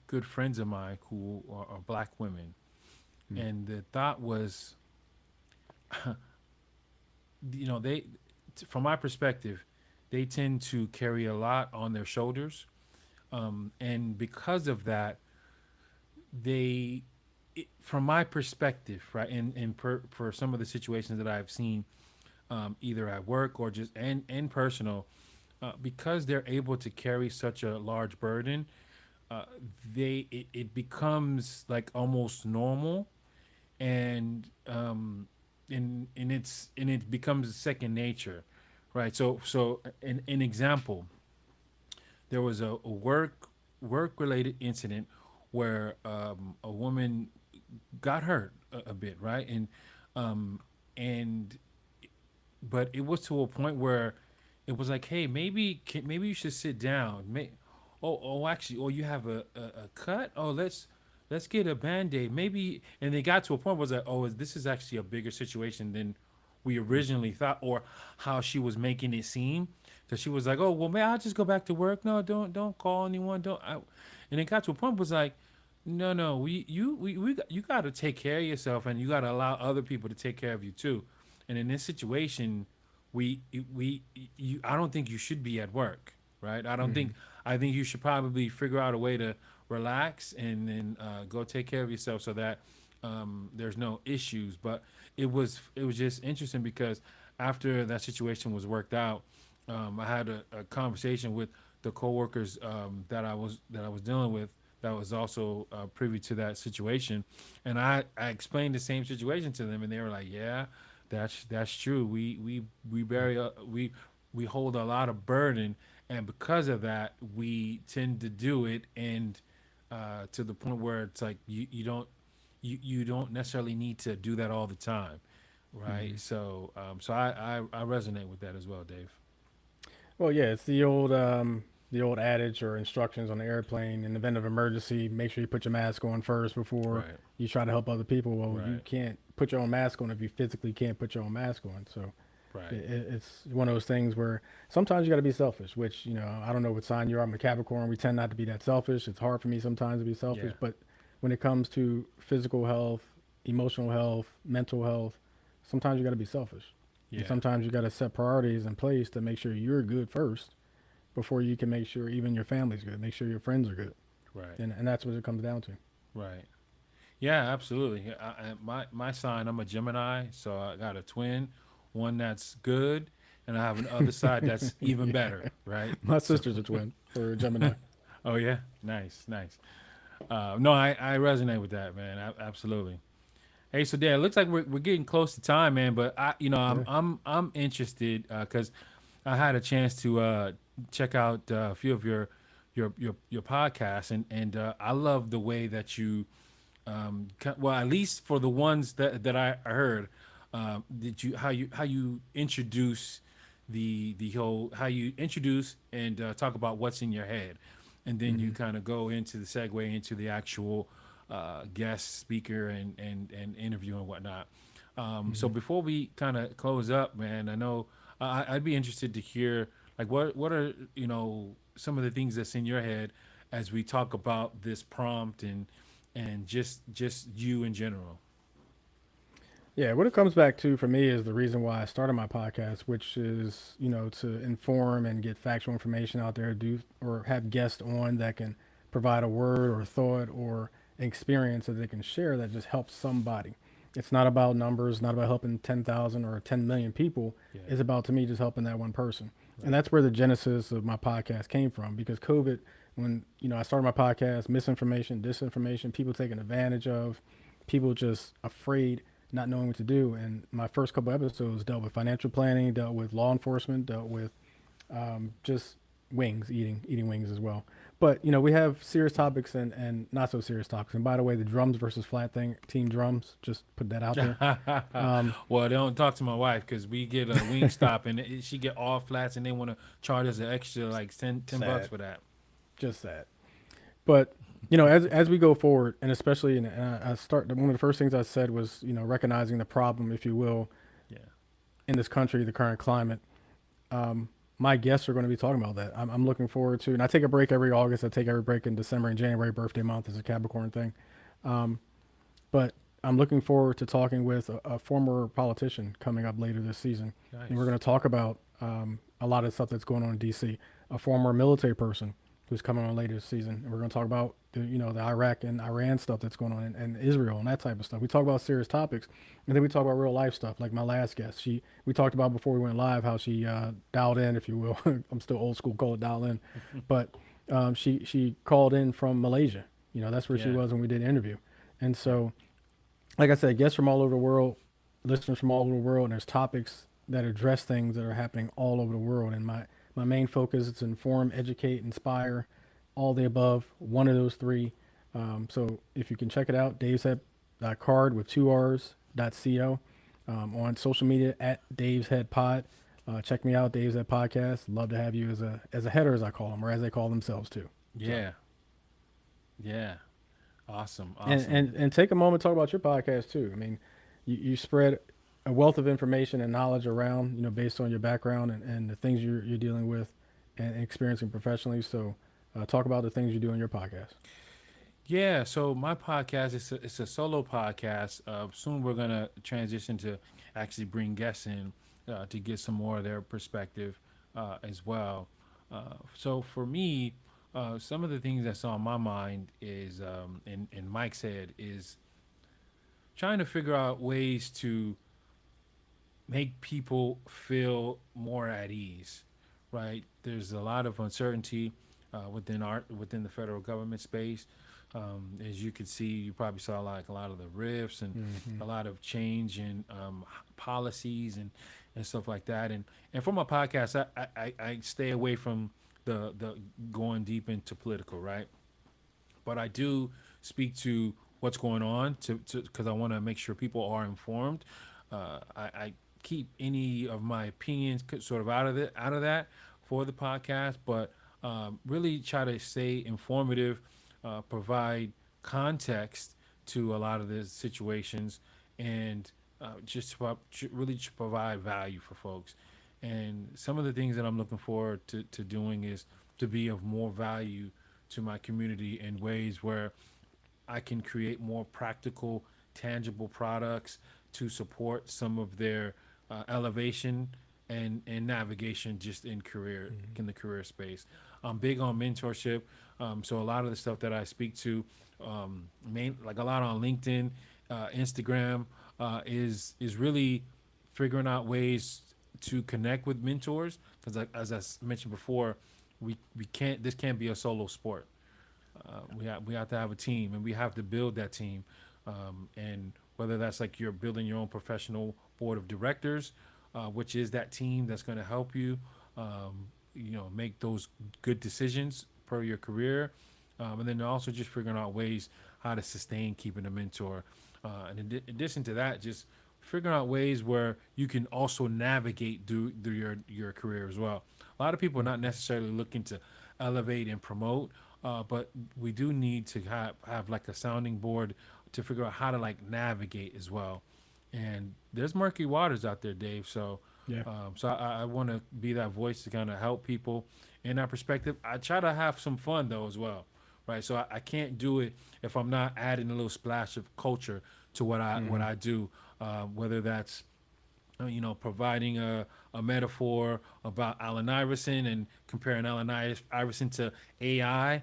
Speaker 1: good friends of mine who are black women.
Speaker 2: Mm.
Speaker 1: And the thought was, they, from my perspective, they tend to carry a lot on their shoulders, and because of that, they, from my perspective, right, for some of the situations that I've seen, either at work or just and personal, because they're able to carry such a large burden, uh, it becomes like almost normal, and and it becomes second nature, right? So an example, there was a work related incident where a woman got hurt a bit, right? Um, and but it was to a point where it was like, hey, maybe you should sit down. Actually, oh, you have a cut. Oh, let's get a band-aid. Maybe, and they got to a point where it was like, oh, this is actually a bigger situation than we originally thought, or how she was making it seem. So she was like, oh, well, man, I'll just go back to work. No, don't call anyone. Don't. And it got to a point where it was like, no, you got to take care of yourself, and you got to allow other people to take care of you too. And in this situation, we we I don't think you should be at work, right?
Speaker 2: Mm-hmm.
Speaker 1: I think you should probably figure out a way to relax and then go take care of yourself so that there's no issues. But it was just interesting because after that situation was worked out, I had a conversation with the coworkers that I was dealing with, that was also privy to that situation, and I explained the same situation to them, and they were like, "Yeah, that's true. We hold a lot of burden, and because of that, we tend to do it, and to the point where it's like you don't necessarily need to do that all the time,
Speaker 2: Mm-hmm.
Speaker 1: right? So I resonate with that as well, Dave.
Speaker 2: Well, yeah, it's the old adage or instructions on the airplane. In the event of emergency, make sure you put your mask on first before
Speaker 1: Right,
Speaker 2: you try to help other people. Well, you
Speaker 1: right,
Speaker 2: can't put your own mask on if you physically can't put your own mask on. So
Speaker 1: Right.
Speaker 2: It's one of those things where sometimes you got to be selfish, which, I don't know what sign you're. I'm a Capricorn. We tend not to be that selfish. It's hard for me sometimes to be selfish.
Speaker 1: Yeah.
Speaker 2: But when it comes to physical health, emotional health, mental health, sometimes you got to be selfish. And
Speaker 1: Yeah.
Speaker 2: sometimes you got to set priorities in place to make sure you're good first before you can make sure even your family's good, make sure your friends are good.
Speaker 1: Right.
Speaker 2: And that's what it comes down to.
Speaker 1: Right. Yeah, absolutely. My sign, I'm a Gemini, so I got a twin, one that's good, and I have an other side that's even
Speaker 2: Yeah.
Speaker 1: better, right?
Speaker 2: My
Speaker 1: So,
Speaker 2: sister's a twin or a Gemini.
Speaker 1: oh yeah, nice, nice. No, I resonate with that, man. Absolutely. Hey, so Dad, it looks like we're getting close to time, man. But
Speaker 2: Yeah.
Speaker 1: I'm interested because I had a chance to check out a few of your podcasts, and I love the way that you well, at least for the ones that I heard, did you how you introduce the whole how you introduce and talk about what's in your head, and then you
Speaker 2: Hmm.
Speaker 1: kind of go into the segue into the actual guest speaker and interview and whatnot. So
Speaker 2: Hmm.
Speaker 1: before we kind of close up, man, I know I'd be interested to hear like what are some of the things that's in your head as we talk about this prompt and just you in general.
Speaker 2: Yeah, what it comes back to for me is the reason why I started my podcast, which is, to inform and get factual information out there, do or have guests on that can provide a word or a thought or experience that they can share that just helps somebody. It's not about numbers, not about helping 10,000 or 10 million people.
Speaker 1: Yeah.
Speaker 2: It's about, to me, just helping that one person. And
Speaker 1: Right.
Speaker 2: that's where the genesis of my podcast came from because COVID, when, I started my podcast, misinformation, disinformation, people taking advantage of, people just afraid, not knowing what to do. And my first couple episodes dealt with financial planning, dealt with law enforcement, dealt with just wings, eating wings as well. But we have serious topics and not so serious topics. And by the way, the drums versus flat thing, team drums, just put that out there. Um,
Speaker 1: Well, don't talk to my wife because we get a wing stop and she get all flats and they want to charge us an extra like $10
Speaker 2: sad,
Speaker 1: for that.
Speaker 2: just sad. But as we go forward, and especially, I start. One of the first things I said was, recognizing the problem, if you will,
Speaker 1: Yeah.
Speaker 2: in this country, the current climate. Um, my guests are going to be talking about that. I'm looking forward to, and I take a break every August. I take every break in December and January. Birthday month is a Capricorn thing, um, but I'm looking forward to talking with a former politician coming up later this season, and we're
Speaker 1: Nice.
Speaker 2: going to talk about a lot of stuff that's going on in D.C. A former military person who's coming on later this season, and we're going to talk about the Iraq and Iran stuff that's going on, and Israel and that type of stuff. We talk about serious topics, and then we talk about real life stuff. Like my last guest, we talked about before we went live how she dialed in, if you will. I'm still old school, call it dial in, but she called in from Malaysia. That's where she
Speaker 1: Yeah.
Speaker 2: was when we did the interview, and
Speaker 1: Yeah.
Speaker 2: so like I said, guests from all over the world, listeners from all over the world, and there's topics that address things that are happening all over the world. And my main focus is to inform, educate, inspire, all the above, one of those three. So if you can check it out, Dave's Head Card with two R's .co, on social media at Dave's Head Pod. Check me out, Dave's Head Podcast. Love to have you as a header, as I call them, or as they call themselves too. So
Speaker 1: Yeah. Yeah. Awesome.
Speaker 2: and
Speaker 1: Awesome.
Speaker 2: and and take a moment to talk about your podcast too. I mean, you spread a wealth of information and knowledge around, based on your background and the things you're dealing with and experiencing professionally. So, talk about the things you do in your podcast.
Speaker 1: Yeah, so my podcast is it's a solo podcast. Soon we're gonna transition to actually bring guests in to get some more of their perspective as well. So for me, some of the things that's on my mind is, and Mike said, is trying to figure out ways to make people feel more at ease, right? There's a lot of uncertainty within the federal government space. As you can see, you probably saw like a lot of the rifts and
Speaker 2: Hmm.
Speaker 1: a lot of change in policies and stuff like that. And for my podcast, I stay away from the going deep into political, right? But I do speak to what's going on to because I want to make sure people are informed. I keep any of my opinions sort of out of that for the podcast, but really try to stay informative, provide context to a lot of the situations, and really to provide value for folks. And some of the things that I'm looking forward to doing is to be of more value to my community in ways where I can create more practical, tangible products to support some of their elevation and navigation just in the career space. I'm big on mentorship, so a lot of the stuff that I speak to, like a lot on LinkedIn, Instagram, is really figuring out ways to connect with mentors because, like, as mentioned before, we can't this can't be a solo sport. We have to have a team, and we have to build that team. And whether that's like you're building your own professional board of directors, which is that team that's going to help you, make those good decisions per your career, and then also just figuring out ways how to sustain keeping a mentor. In addition to that, just figuring out ways where you can also navigate through your career as well. A lot of people are not necessarily looking to elevate and promote, but we do need to have like a sounding board to figure out how to like navigate as well. And there's murky waters out there, Dave. So,
Speaker 2: Yeah.
Speaker 1: I want to be that voice to kind of help people in that perspective. I try to have some fun though as well, right? So I can't do it if I'm not adding a little splash of culture to what
Speaker 2: Hmm.
Speaker 1: I do, whether that's providing a metaphor about Allen Iverson and comparing Allen Iverson to AI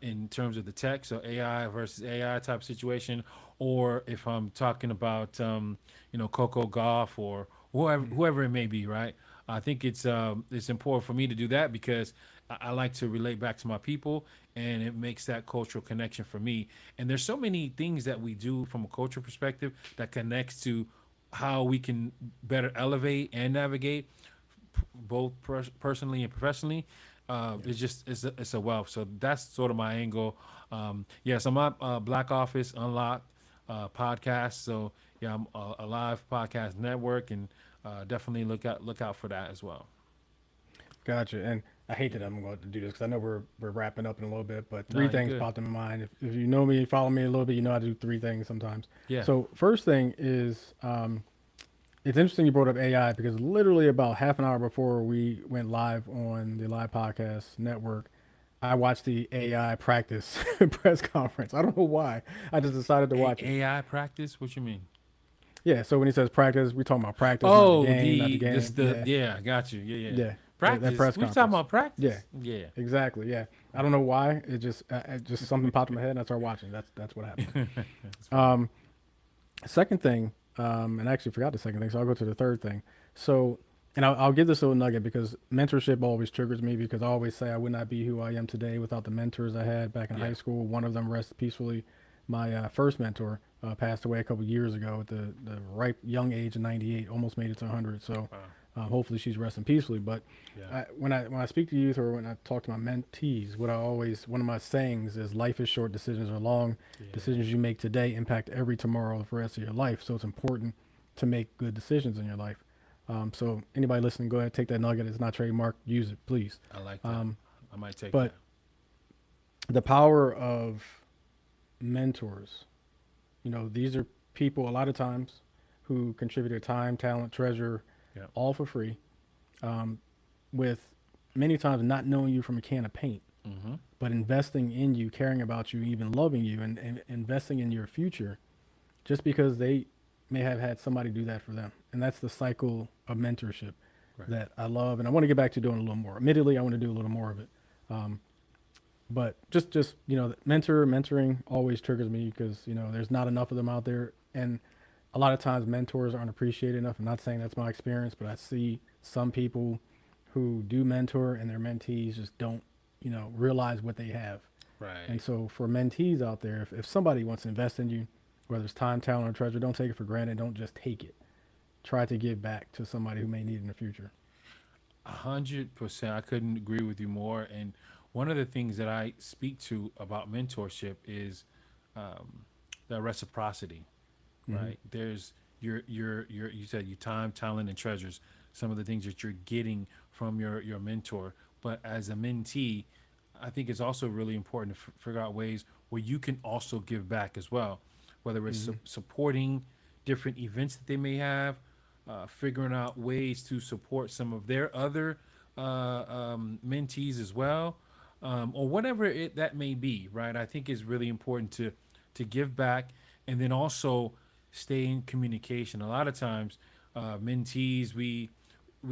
Speaker 1: in terms of the tech, so AI versus AI type situation, or if I'm talking about Coco Golf or whoever it may be, right? I think it's important for me to do that because I like to relate back to my people, and it makes that cultural connection for me. And there's so many things that we do from a cultural perspective that connects to how we can better elevate and navigate both personally and professionally.
Speaker 2: Yeah.
Speaker 1: It's a wealth. So that's sort of my angle. Yes, I'm at Black Office Unlocked podcast. So yeah, I'm a live podcast network, and definitely look out for that as well.
Speaker 2: Gotcha. And I hate that
Speaker 1: Yeah.
Speaker 2: I'm going to do this because I know we're wrapping up in a little bit, but three
Speaker 1: Nah, you
Speaker 2: things
Speaker 1: good.
Speaker 2: popped in my mind. If you know me, follow me a little bit, you know I do three things sometimes.
Speaker 1: Yeah.
Speaker 2: So first thing is, it's interesting you brought up AI because literally about half an hour before we went live on the live podcast network, I watched the AI practice press conference. I don't know why. I just decided to watch it.
Speaker 1: AI practice? What you mean?
Speaker 2: Yeah. So when he says practice, we talking about practice, not the
Speaker 1: Oh,
Speaker 2: game, not the
Speaker 1: the this
Speaker 2: game.
Speaker 1: the
Speaker 2: Yeah.
Speaker 1: yeah, I got you. Yeah, yeah.
Speaker 2: Yeah. That
Speaker 1: Practice.
Speaker 2: press
Speaker 1: We talking
Speaker 2: conference.
Speaker 1: about
Speaker 2: Yeah.
Speaker 1: practice? Yeah.
Speaker 2: Exactly. Yeah. I don't know why. It just something popped in my head and I started watching. That's what happened.
Speaker 1: That's funny.
Speaker 2: Second thing, and I actually forgot the second thing, so I'll go to the third thing. So, and I'll give this little nugget because mentorship always triggers me because I always say I would not be who I am today without the mentors I had back in
Speaker 1: Yeah.
Speaker 2: high school. One of them rests peacefully. My first mentor passed away a couple years ago at the ripe young age of 98, almost made it to 100. So
Speaker 1: Wow.
Speaker 2: hopefully she's resting peacefully. But
Speaker 1: Yeah.
Speaker 2: when I speak to youth or when I talk to my mentees, what I always one of my sayings is life is short, decisions are long.
Speaker 1: Yeah.
Speaker 2: Decisions you make today impact every tomorrow for the rest of your life. So it's important to make good decisions in your life. So anybody listening, go ahead, take that nugget. It's not trademark. Use it, please.
Speaker 1: I like that. I might take
Speaker 2: But
Speaker 1: that.
Speaker 2: the power of mentors, these are people a lot of times who contribute their time, talent, treasure,
Speaker 1: Yeah.
Speaker 2: all for free, with many times not knowing you from a can of paint,
Speaker 1: Mm-hmm.
Speaker 2: but investing in you, caring about you, even loving you, and investing in your future just because they may have had somebody do that for them. And that's the cycle of mentorship
Speaker 1: Right.
Speaker 2: that I love. And I want to get back to doing a little more. Admittedly, I want to do a little more of it. Um, but just mentoring always triggers me because there's not enough of them out there, and a lot of times mentors aren't appreciated enough. I'm not saying that's my experience, but I see some people who do mentor and their mentees just don't realize what they have. And
Speaker 1: Right.
Speaker 2: so for mentees out there, if somebody wants to invest in you, whether it's time, talent, or treasure, don't take it for granted. Don't just take it. Try to give back to somebody who may need it in the future.
Speaker 1: 100%. I couldn't agree with you more. And one of the things that I speak to about mentorship is um, the reciprocity.
Speaker 2: Hmm.
Speaker 1: Right. There's you said your time, talent, and treasures. Some of the things that you're getting from your mentor, but as a mentee, I think it's also really important to figure out ways where you can also give back as well, whether it's
Speaker 2: Hmm.
Speaker 1: supporting. different events that they may have, figuring out ways to support some of their other mentees as well, or whatever that may be. Right, I think it's really important to give back, and then also stay in communication. A lot of times, mentees we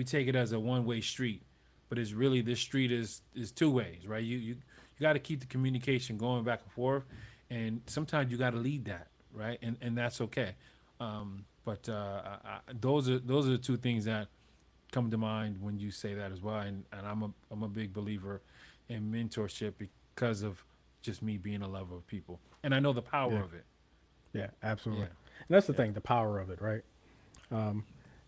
Speaker 1: take it as a one way street, but it's really this street is two ways, right? You got to keep the communication going back and forth, and sometimes you got to lead that, right? And that's okay. But those are the two things that come to mind when you say that as well. And I'm a big believer in mentorship because of just me being a lover of people, and I know the power
Speaker 2: Yeah.
Speaker 1: of it.
Speaker 2: Yeah. Absolutely.
Speaker 1: Yeah,
Speaker 2: And that's the
Speaker 1: yeah,
Speaker 2: thing, the power of it, right?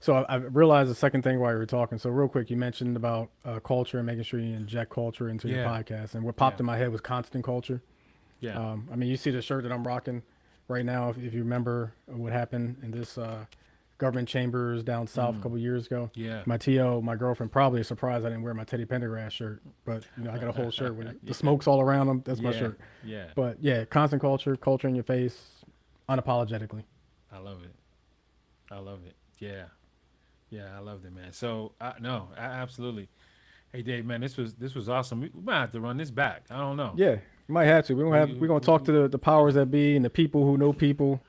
Speaker 2: So I realized the second thing while you were talking. So real quick, you mentioned about culture and making sure you inject culture into your
Speaker 1: yeah,
Speaker 2: podcast. And what
Speaker 1: yeah,
Speaker 2: popped in my head was constant culture.
Speaker 1: yeah,
Speaker 2: I mean, you see the shirt that I'm rocking right now. If you remember what happened in this government chambers down south a couple years ago,
Speaker 1: yeah,
Speaker 2: my TO, my girlfriend, probably is surprised I didn't wear my Teddy Pendergrass shirt. But I got a whole shirt with the
Speaker 1: yeah,
Speaker 2: smoke's all around them. That's my
Speaker 1: yeah,
Speaker 2: shirt.
Speaker 1: yeah.
Speaker 2: But yeah, constant culture, culture in your face, unapologetically.
Speaker 1: I love it. I love it. Yeah, yeah, I loved it, man. So no, absolutely. Hey, Dave, man, this was awesome. We might have to run this back. I don't know.
Speaker 2: Yeah, you might have to. We're gonna talk to
Speaker 1: We
Speaker 2: the powers that be and the people who know people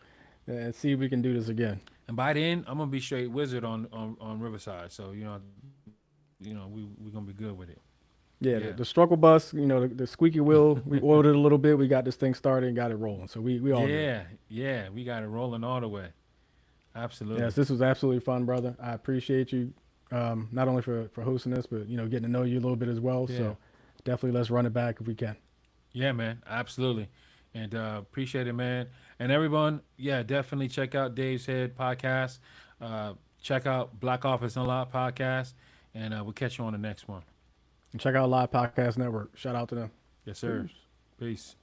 Speaker 2: and see if we can do this again.
Speaker 1: and by then, I'm gonna be straight wizard on Riverside. So we gonna be good with it.
Speaker 2: Yeah,
Speaker 1: Yeah,
Speaker 2: the struggle bus, the squeaky wheel, we oiled it a little bit. We got this thing started and got it rolling. So we all good.
Speaker 1: yeah, yeah. We got it rolling all the way.
Speaker 2: Yes,
Speaker 1: Absolutely.
Speaker 2: this was absolutely fun, brother. I appreciate you, not only for hosting this, but getting to know you a little bit as well.
Speaker 1: Yeah,
Speaker 2: So definitely let's run it back if we can.
Speaker 1: yeah, man. Absolutely. And appreciate it, man. And everyone, yeah, definitely check out Dave's Head podcast. Uh, check out Black Office Unlocked podcast, and we'll catch you on the next one.
Speaker 2: And check out Live Podcast Network. Shout out to them.
Speaker 1: Yes, sir.
Speaker 2: Peace.
Speaker 1: Peace.